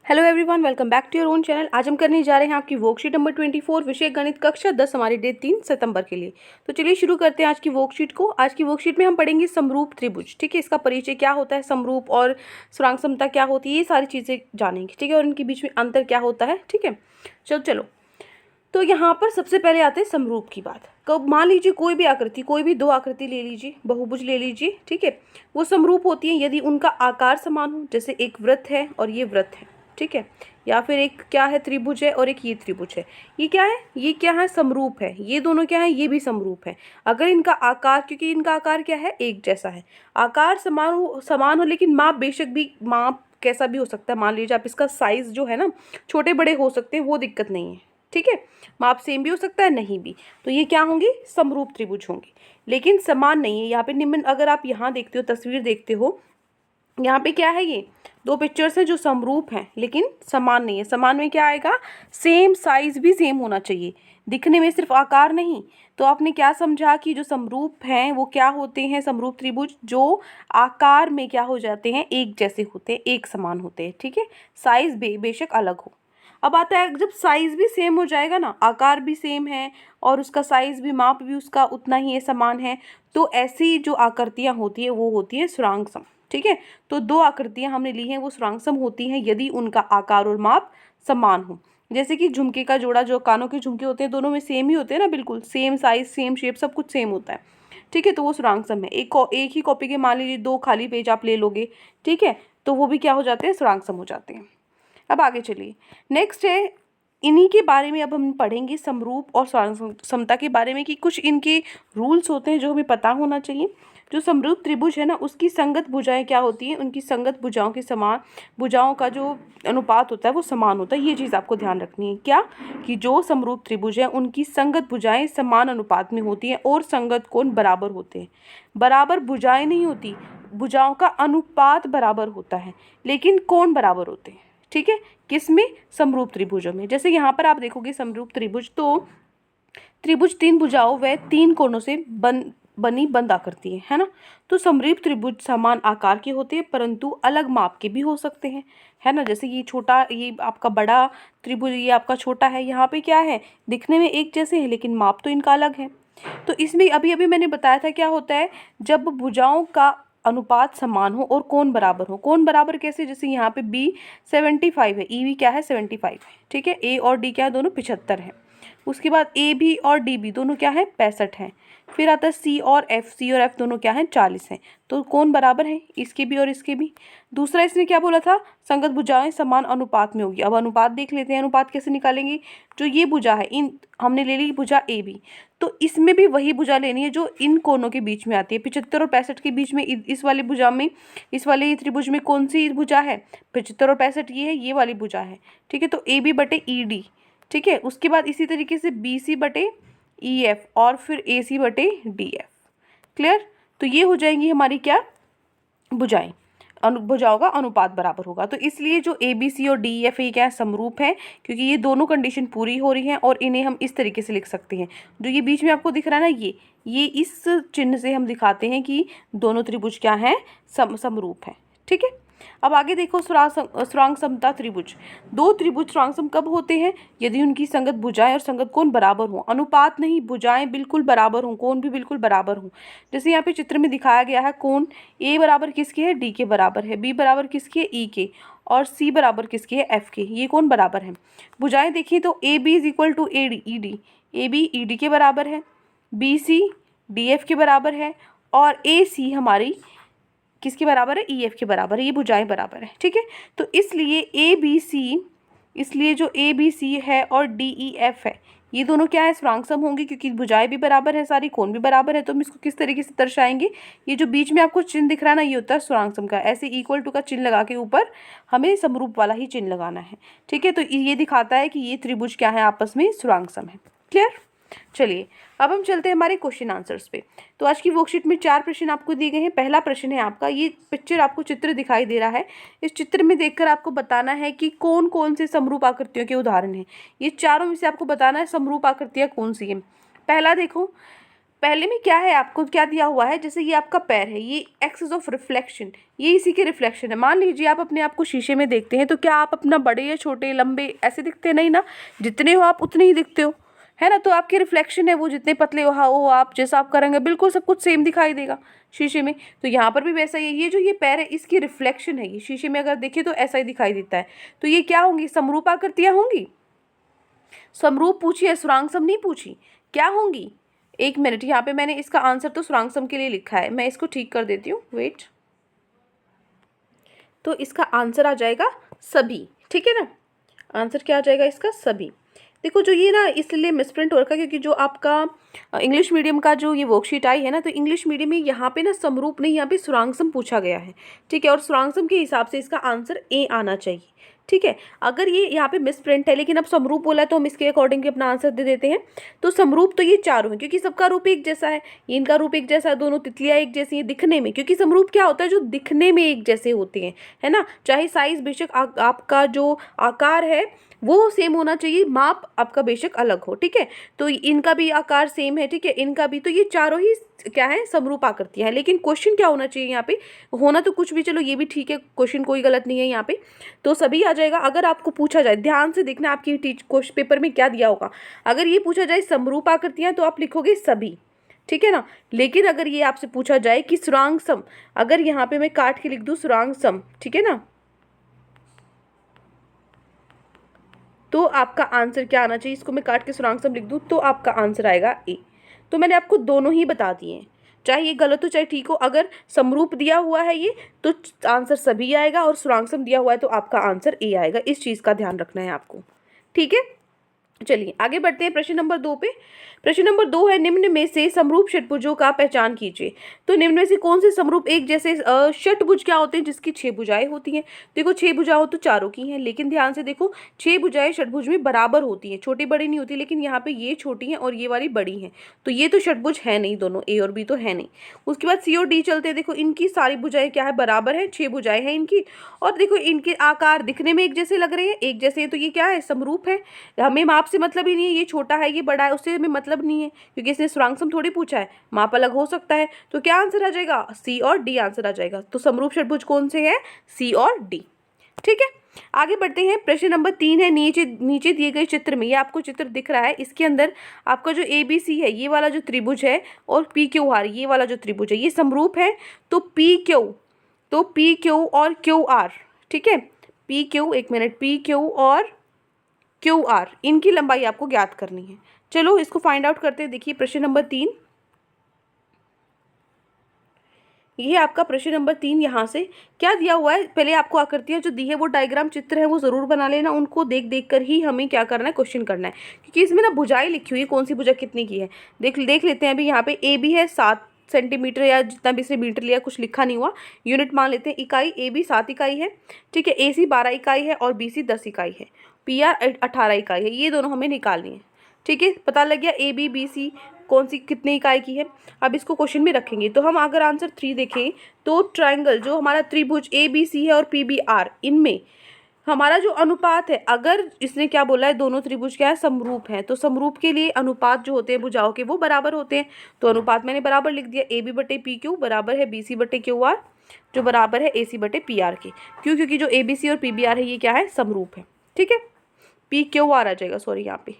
Hello everyone, welcome back to your own channel. आज हम करने जा रहे हैं आपकी वर्कशीट नंबर 24, विषय गणित कक्षा 10, हमारी डेट 3 सितंबर के लिए। तो चलिए शुरू करते हैं आज की वर्कशीट को। आज की वर्कशीट में हम पढ़ेंगे समरूप त्रिभुज। ठीक है, इसका परिचय क्या होता है, समरूप और स्थिरांक समता क्या होती है, ये सारी चीज़ें जानेंगे। ठीक है, और इनके बीच में अंतर क्या होता है। ठीक है, चलो तो यहाँ पर सबसे पहले आते हैं समरूप की बात। कब मान लीजिए कोई भी आकृति, कोई भी दो आकृति ले लीजिए, बहुभुज ले लीजिए। ठीक है, वो समरूप होती है यदि उनका आकार समान हो। जैसे एक वृत्त है और ये वृत्त है। ठीक है, या फिर एक क्या है, त्रिभुज है और एक ये त्रिभुज है। ये क्या है, ये क्या है, समरूप है। ये दोनों क्या है, ये भी समरूप है अगर इनका आकार, क्योंकि इनका आकार क्या है, एक जैसा है। आकार समान हो लेकिन माप बेशक भी, माप कैसा भी हो सकता है। मान लीजिए आप इसका साइज जो है ना, छोटे बड़े हो सकते हैं, वो दिक्कत नहीं है। ठीक है, माप सेम भी हो सकता है, नहीं भी, तो ये क्या होंगे, समरूप त्रिभुज होंगे। लेकिन समान नहीं है। यहाँ पे निम्न, अगर आप यहाँ देखते हो, तस्वीर देखते हो, यहाँ पे क्या है, ये दो पिक्चर्स हैं जो समरूप हैं लेकिन समान नहीं है। समान में क्या आएगा, सेम साइज भी सेम होना चाहिए, दिखने में, सिर्फ आकार नहीं। तो आपने क्या समझा कि जो समरूप हैं वो क्या होते हैं, समरूप त्रिभुज जो आकार में क्या हो जाते हैं, एक जैसे होते हैं, एक समान होते हैं। ठीक है, साइज बेशक अलग हो। अब आता है जब साइज भी सेम हो जाएगा ना, आकार भी सेम है और उसका साइज भी, माप भी उसका उतना ही है, समान है, तो ऐसी जो आकृतियां होती है वो होती है स्थिरांक सम। ठीक है, तो दो आकृतियां हमने ली हैं वो स्थिरांक सम होती हैं यदि उनका आकार और माप समान हो। जैसे कि झुमके का जोड़ा, जो कानों के झुमके होते हैं, दोनों में सेम ही होते हैं ना, बिल्कुल सेम साइज, सेम शेप, सब कुछ सेम होता है। ठीक है, तो वो स्थिरांक सम है। एक ही कॉपी के मान लीजिए दो खाली पेज आप ले लोगे, ठीक है, तो वो भी क्या हो जाते हैं, स्थिरांक सम हो जाते हैं। अब आगे चलिए, नेक्स्ट है, इन्हीं के बारे में अब हम पढ़ेंगे, समरूप और समता के बारे में, कि कुछ इनके रूल्स होते हैं जो हमें पता होना चाहिए। जो समरूप त्रिभुज है ना, उसकी संगत भुजाएं क्या होती हैं, उनकी संगत भुजाओं के समान, भुजाओं का जो अनुपात होता है वो समान होता है। ये चीज़ आपको ध्यान रखनी है, क्या, कि जो समरूप त्रिभुज है उनकी संगत भुजाएं समान अनुपात में होती हैं और संगत कोण बराबर होते हैं। बराबर भुजाएं नहीं होती, भुजाओं का अनुपात बराबर होता है लेकिन कोण बराबर होते हैं। ठीक है, किस में, समरूप त्रिभुजों में। जैसे यहाँ पर आप देखोगे समरूप त्रिभुज, तो त्रिभुज तीन भुजाओं व तीन कोणों से बनी बंद आकृति है ना। तो समरूप त्रिभुज समान आकार के होते हैं परंतु अलग माप के भी हो सकते हैं, है ना। जैसे ये छोटा, ये आपका बड़ा त्रिभुज, ये आपका छोटा है। यहाँ पे क्या है, दिखने में एक जैसे है लेकिन माप तो इनका अलग है। तो इसमें अभी अभी मैंने बताया था क्या होता है, जब भुजाओं का अनुपात समान हो और कोण बराबर हो। कोण बराबर कैसे, जैसे यहाँ पे बी 75 है, ई भी क्या है, 75 है। ठीक है, ए और डी क्या है, दोनों 75 है। उसके बाद ए भी और डी भी दोनों क्या है, 65 है। फिर आता है सी और एफ दोनों क्या है, 40 है। तो कोण बराबर है, इसके भी और इसके भी। दूसरा इसने क्या बोला था, संगत भुजाएं समान अनुपात में होगी। अब अनुपात देख लेते हैं, अनुपात कैसे निकालेंगे। जो ये भुजा है, इन हमने ले ली भुजा ए बी, तो इसमें भी वही भुजा लेनी है जो इन कोनों के बीच में आती है। 75 और 65 के बीच में, इस वाली भुजा में, इस वाले त्रिभुज में कौन सी भुजा है, 75 और 65 ये है, ये वाली भुजा है। ठीक है, तो ए बी बटे ई डी। ठीक है, उसके बाद इसी तरीके से बी सी बटे ई एफ और फिर ए सी बटे डी एफ। क्लियर, तो ये हो जाएंगी हमारी क्या, भुजाएं, भुजाओं का अनुपात बराबर होगा। तो इसलिए जो ए बी सी और डी एफ ये क्या है, समरूप है, क्योंकि ये दोनों कंडीशन पूरी हो रही हैं। और इन्हें हम इस तरीके से लिख सकते हैं, जो ये बीच में आपको दिख रहा है ना, ये इस चिन्ह से हम दिखाते हैं कि दोनों त्रिभुज क्या है, समरूप है। ठीक है, अब आगे देखो, स्थिरांक समता त्रिभुज। दो त्रिभुज स्थिरांक सम कब होते हैं, यदि उनकी संगत भुजाएं और संगत कोण बराबर हो। अनुपात नहीं, भुजाएं बिल्कुल बराबर हों, कोण भी बिल्कुल बराबर हों। जैसे यहाँ पे चित्र में दिखाया गया है, कोण ए बराबर किसके है, डी के बराबर है, बी बराबर किसके है, ई के, और सी बराबर किसके है, एफ के। ये कोण बराबर है। भुजाएं देखिए तो A B is equal to A D E D, A B E D के बराबर है, बी सी डी एफ के बराबर है, और ए सी हमारी किसके बराबर है, ई एफ के बराबर है। ये भुजाएं बराबर है। ठीक है, तो इसलिए ए बी सी, इसलिए जो ए बी सी है और डी ई एफ है, ये दोनों क्या है, स्थिरांक सम होंगे, क्योंकि भुजाएं भी बराबर है सारी, कोण भी बराबर है। तो हम इसको किस तरीके से दर्शाएंगे, ये जो बीच में आपको चिन्ह दिख रहा है ना, ये होता है स्थिरांक सम का। ऐसे इक्वल टू का चिन्ह लगा के ऊपर हमें समरूप वाला ही चिन्ह लगाना है। ठीक है, तो ये दिखाता है कि ये त्रिभुज क्या है, आपस में स्थिरांक सम है। क्लियर, चलिए अब हम चलते हैं हमारे क्वेश्चन आंसर्स पे। तो आज की वर्कशीट में 4 प्रश्न आपको दिए गए हैं। पहला प्रश्न है आपका, ये पिक्चर आपको चित्र दिखाई दे रहा है, इस चित्र में देखकर आपको बताना है कि कौन कौन से समरूप आकृतियों के उदाहरण हैं। ये चारों में से आपको बताना है समरूप आकृतियाँ कौन सी हैं। पहला देखो, पहले में क्या है, आपको क्या दिया हुआ है, जैसे ये आपका पैर है, ये एक्सिस ऑफ रिफ्लेक्शन, ये इसी के रिफ्लेक्शन है। मान लीजिए आप अपने आप को शीशे में देखते हैं, तो क्या आप अपना बड़े या छोटे लंबे ऐसे दिखते हैं? नहीं ना, जितने हो आप उतने ही दिखते हो, है ना। तो आपके रिफ्लेक्शन है वो, जितने पतले हो आप, जैसा आप करेंगे बिल्कुल सब कुछ सेम दिखाई देगा शीशे में। तो यहाँ पर भी वैसा ही है, ये जो ये पैर है इसकी रिफ्लेक्शन है, ये शीशे में अगर देखें तो ऐसा ही दिखाई देता है। तो ये क्या होंगी, समरूप आकृतियाँ होंगी। समरूप पूछी है, सुरांगसम नहीं पूछी, क्या होंगी। एक मिनट, यहाँ पे मैंने इसका आंसर तो सुरांगसम के लिए लिखा है, मैं इसको ठीक कर देती हूँ, वेट। तो इसका आंसर आ जाएगा सभी, ठीक है ना। आंसर क्या आ जाएगा इसका, सभी। देखो जो ये ना इसलिए मिसप्रिंट हो रखा है क्योंकि जो आपका इंग्लिश मीडियम का जो ये वर्कशीट आई है ना, तो इंग्लिश मीडियम में यहाँ पे ना समरूप नहीं, यहाँ पे सुरांगसम पूछा गया है, ठीक है। और सुरांगसम के हिसाब से इसका आंसर ए आना चाहिए, ठीक है। अगर ये यहाँ पे मिसप्रिंट है लेकिन अब समरूप बोला है तो हम इसके अकॉर्डिंग अपना आंसर दे देते हैं। तो समरूप तो ये चारों हैं क्योंकि सबका रूप एक जैसा है, ये इनका रूप एक जैसा है, दोनों तितलियाँ एक जैसी हैं दिखने में। क्योंकि समरूप क्या होता है, जो दिखने में एक जैसे होते हैं, है ना। चाहे साइज बेशक आपका जो आकार है वो सेम होना चाहिए, माप आपका बेशक अलग हो, ठीक है। तो इनका भी आकार सेम है, ठीक है, इनका भी। तो ये चारों ही क्या है, समरूप आकृतियाँ हैं। लेकिन क्वेश्चन क्या होना चाहिए यहाँ पे, होना तो कुछ भी, चलो ये भी ठीक है, क्वेश्चन कोई गलत नहीं है यहाँ पे, तो सभी आ जाएगा। अगर आपको पूछा जाए, ध्यान से देखना आपकी क्वेश्चन पेपर में क्या दिया होगा, अगर ये पूछा जाए समरूप आकृतियाँ तो आप लिखोगे सभी, ठीक है ना। लेकिन अगर ये आपसे पूछा जाए कि सुरांगसम, अगर यहाँ पे मैं काट के लिख दूँ सुरांगसम, ठीक है ना, तो आपका आंसर क्या आना चाहिए, इसको मैं काट के सुरांगसम लिख दूँ तो आपका आंसर आएगा ए। तो मैंने आपको दोनों ही बता दिए हैं, चाहे ये गलत हो चाहे ठीक हो। अगर समरूप दिया हुआ है ये तो आंसर सभी आएगा, और सुरांगसम दिया हुआ है तो आपका आंसर ए आएगा। इस चीज़ का ध्यान रखना है आपको, ठीक है। चलिए आगे बढ़ते हैं प्रश्न नंबर 2 पे। प्रश्न नंबर 2 है, निम्न में से समरूप षटभुजों का पहचान कीजिए। तो निम्न में से कौन से समरूप एक जैसे षटभुज क्या होते हैं, जिसकी 6 भुजाएं होती हैं। देखो 6 भुजाएं तो चारों की हैं, लेकिन ध्यान से देखो 6 भुजाएं षटभुज में बराबर होती हैं, छोटी बड़ी नहीं होती। लेकिन यहाँ पे ये छोटी हैं और ये वाली बड़ी हैं, तो ये तो षटभुज है नहीं, दोनों ए और बी तो है नहीं। उसके बाद सी और डी चलते हैं। देखो इनकी सारी भुजाएं क्या है, बराबर है, 6 भुजाएं हैं इनकी। और देखो इनके आकार दिखने में एक जैसे लग रहे हैं, एक जैसे हैं, तो ये क्या है, समरूप है। हमें माप से मतलब ही नहीं है, ये छोटा है ये बड़ा है, उससे हमें मतलब नहीं है क्योंकि इसने सुरांगसम थोड़ी पूछा है, माप अलग हो सकता है। तो क्या आंसर आ जाएगा, सी और डी आंसर आ जाएगा। तो समरूप षटभुज कौन से हैं, सी और डी, ठीक है। आगे बढ़ते हैं, प्रश्न नंबर 3 है, नीचे दिए गए चित्र में, ये आपको चित्र दिख रहा है, इसके अंदर आपका जो ए बी सी है, ये वाला जो त्रिभुज है, और पी क्यू आर, ये वाला जो त्रिभुज है, ये समरूप है। तो पी क्यू और क्यू आर, ठीक है, पी क्यू, एक मिनट, पी क्यू और क्यू आर, इनकी लंबाई आपको ज्ञात करनी है। चलो इसको फाइंड आउट करते हैं। देखिए प्रश्न नंबर 3, ये आपका प्रश्न नंबर 3, यहाँ से क्या दिया हुआ है, पहले आपको आकृतियाँ जो दी है वो डायग्राम चित्र है वो ज़रूर बना लेना, उनको देख देख कर ही हमें क्या करना है, क्वेश्चन करना है। क्योंकि इसमें ना भुजाएं लिखी हुई है, कौन सी भुजा कितनी की है देख लेते हैं। अभी यहाँ पे ए बी है 7 सेंटीमीटर या जितना भी इसने मीटर लिया, कुछ लिखा नहीं हुआ, यूनिट मान लेते हैं। इकाई ए बी 7 इकाई है, ठीक है, ए सी 12 इकाई है और बी सी 10 इकाई है, पी आर 18 इकाई है। ये दोनों हमें निकालनी है, ठीक है। पता लग गया ए बी बी सी कौन सी कितने इकाई की है। अब इसको क्वेश्चन में रखेंगे तो हम अगर आंसर 3 देखें तो ट्रायंगल जो हमारा त्रिभुज ए बी सी है और पी बी आर, इनमें हमारा जो अनुपात है, अगर इसने क्या बोला है, दोनों त्रिभुज क्या है, समरूप है, तो समरूप के लिए अनुपात जो होते हैं भुजाओं के वो बराबर होते हैं। तो अनुपात मैंने बराबर लिख दिया, ए बी बटे पी क्यू बराबर है बी सी बटे क्यू आर, जो बराबर है ए सी बटे पी आर के। क्यों, क्योंकि जो ए बी सी और पी बी आर है ये क्या है, समरूप है, ठीक है। पी क्यू आर आ जाएगा, सॉरी यहाँ पे,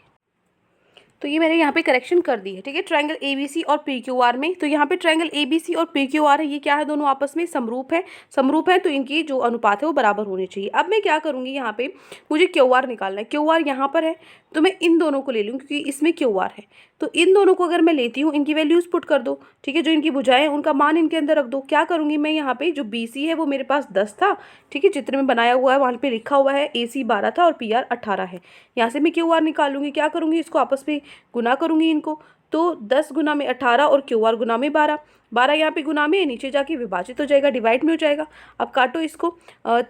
तो ये मैंने यहाँ पे करेक्शन कर दी है, ठीक है। ट्रायंगल एबीसी और पीक्यूआर में, तो यहाँ पे ट्रायंगल एबीसी और पीक्यूआर है, ये क्या है, दोनों आपस में समरूप है, तो इनकी जो अनुपात है वो बराबर होने चाहिए। अब मैं क्या करूँगी, यहाँ पे मुझे क्यूआर निकालना है, क्यूआर यहाँ पर है, तो मैं इन दोनों को ले लूँ क्योंकि इसमें क्यूआर है। तो इन दोनों को अगर मैं लेती हूँ, इनकी वैल्यूज पुट कर दो, ठीक है, जो इनकी भुजाएं हैं उनका मान इनके अंदर रख दो। क्या करूँगी मैं, यहाँ पे जो बी सी है वो मेरे पास 10 था, ठीक है, चित्र में बनाया हुआ है, वहाँ पे लिखा हुआ है ए सी 12 था और पी आर 18 है। यहाँ से मैं क्यू आर निकालूंगी, क्या करूँगी, इसको आपस में गुना करूँगी इनको, तो 10 गुना में 18 और क्यू आर गुना में 12, 12 यहाँ पे गुना में, नीचे जाके विभाजित हो जाएगा, डिवाइड में हो जाएगा। अब काटो इसको,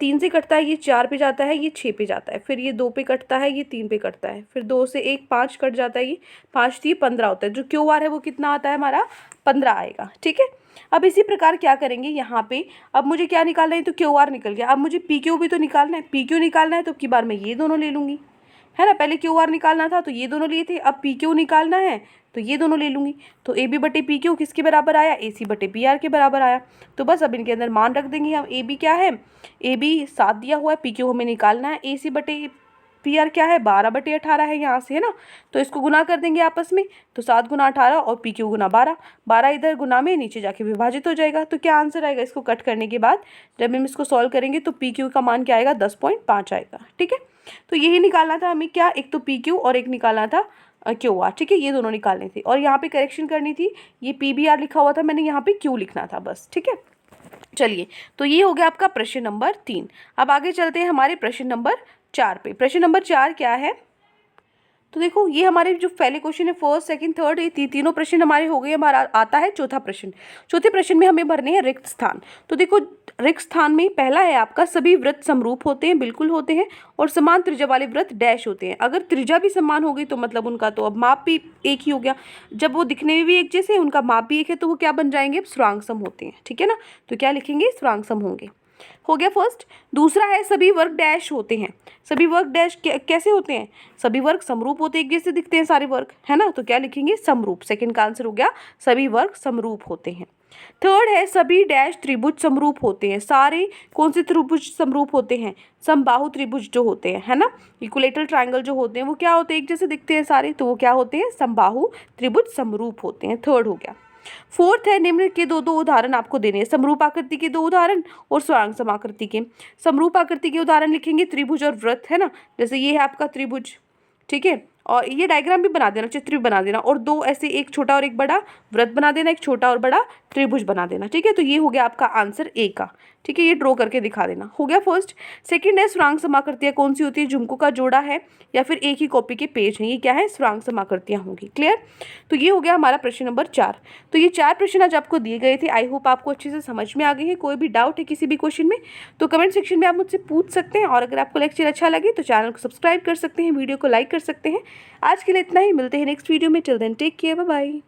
3 से कटता है, ये 4 पे जाता है, ये 6 पे जाता है, फिर ये 2 पे कटता है, ये 3 पे कटता है, फिर 2 से 1 5 कट जाता है, ये 5 थी 15 होता है। जो क्यू आर है वो कितना आता है हमारा, 15 आएगा, ठीक है। अब इसी प्रकार क्या करेंगे यहाँ पे, अब मुझे क्या निकालना है, तो क्यू आर निकल गया। अब मुझे पी क्यू भी तो निकालना है, पी क्यू निकालना है, तो अब की बार मैं ये दोनों ले लूँगी, है ना। पहले क्यू आर निकालना था तो ये दोनों लिए थे, अब पी क्यू निकालना है तो ये दोनों ले लूँगी। तो ए बी बटे पी क्यू किसके बराबर आया, ए सी बटे पी आर के बराबर आया। तो बस अब इनके अंदर मान रख देंगे हम। ए बी क्या है, ए बी 7 दिया हुआ है, पी क्यू हमें निकालना है, ए सी बटे पी आर क्या है 12/18 है यहाँ से, है ना। तो इसको गुना कर देंगे आपस में, तो 7 × 18 और पी क्यू × 12, 12 इधर गुना में नीचे जाके विभाजित हो जाएगा। तो क्या आंसर आएगा, इसको कट करने के बाद जब हम इसको सॉल्व करेंगे तो पी क्यू का मान क्या आएगा 10.5 आएगा। ठीक है, तो यही निकालना था हमें, क्या, एक तो पी क्यू और एक निकालना था क्यू आर। ठीक है, ये दोनों निकालने थे और यहाँ पे करेक्शन करनी थी, ये पी बी आर लिखा हुआ था, मैंने यहाँ पे क्यू लिखना था बस। ठीक है, चलिए, तो ये हो गया आपका प्रश्न नंबर 3। अब आगे चलते हैं हमारे प्रश्न नंबर 4 पे। प्रश्न नंबर 4 क्या है, तो देखो ये हमारे जो पहले क्वेश्चन है फर्स्ट सेकंड थर्ड, ये तीनों प्रश्न हमारे हो गए। हमारा आता है चौथा प्रश्न। चौथे प्रश्न में हमें भरने हैं रिक्त स्थान। तो देखो रिक्त स्थान में पहला है आपका, सभी वृत्त समरूप होते हैं, बिल्कुल होते हैं, और समान त्रिज्या वाले वृत्त डैश होते हैं। अगर त्रिज्या भी समान होगी तो मतलब उनका तो अब माप भी एक ही हो गया। जब वो दिखने में भी एक जैसे हैं, उनका माप भी एक है, तो वो क्या बन जाएंगे, स्थिरांक होते हैं। ठीक है ना, तो क्या लिखेंगे, स्थिरांक होंगे। हो गया फर्स्ट। दूसरा है सभी वर्ग डैश होते हैं। सभी वर्ग डैश कैसे होते हैं, सभी वर्ग समरूप होते हैं, एक जैसे दिखते हैं सारे वर्ग, है ना। तो क्या लिखेंगे, समरूप। सेकंड का आंसर हो गया सभी वर्ग समरूप होते हैं। थर्ड है सभी डैश त्रिभुज समरूप होते हैं। सारे कौन से त्रिभुज समरूप होते हैं, समबाहु त्रिभुज जो होते हैं, है ना, इक्विलेटरल ट्रायंगल जो होते हैं वो क्या होते हैं, एक जैसे दिखते हैं सारे, तो वो क्या होते हैं, समबाहु त्रिभुज समरूप होते हैं। थर्ड हो गया। फोर्थ है निम्न के दो उदाहरण आपको देने हैं, समरूप आकृति के 2 उदाहरण और स्थिरांक समाकृति के। समरूप आकृति के उदाहरण लिखेंगे त्रिभुज और वृत्त, है ना, जैसे ये है आपका त्रिभुज। ठीक है, और ये डायग्राम भी बना देना, चित्र भी बना देना, और 2 ऐसे, एक छोटा और एक बड़ा वृत्त बना देना, एक छोटा और बड़ा त्रिभुज बना देना। ठीक है, तो ये हो गया आपका आंसर ए का। ठीक है, ये ड्रॉ करके दिखा देना। हो गया फर्स्ट। सेकंड है स्थिरांक समाकृतियाँ कौन सी होती है, झुमकों का जोड़ा है या फिर एक ही कॉपी के पेज हैं, ये क्या है, स्थिरांक समाकृतियाँ होंगी। क्लियर, तो ये हो गया हमारा प्रश्न नंबर 4। तो ये 4 प्रश्न आज आपको दिए गए थे। आई होप आपको अच्छे से समझ में आ गए हैं। कोई भी डाउट है किसी भी क्वेश्चन में तो कमेंट सेक्शन में आप मुझसे पूछ सकते हैं, और अगर आपको लेक्चर अच्छा लगे तो चैनल को सब्सक्राइब कर सकते हैं, वीडियो को लाइक कर सकते हैं। आज के लिए इतना ही, मिलते हैं नेक्स्ट वीडियो में। Till then take care, bye bye.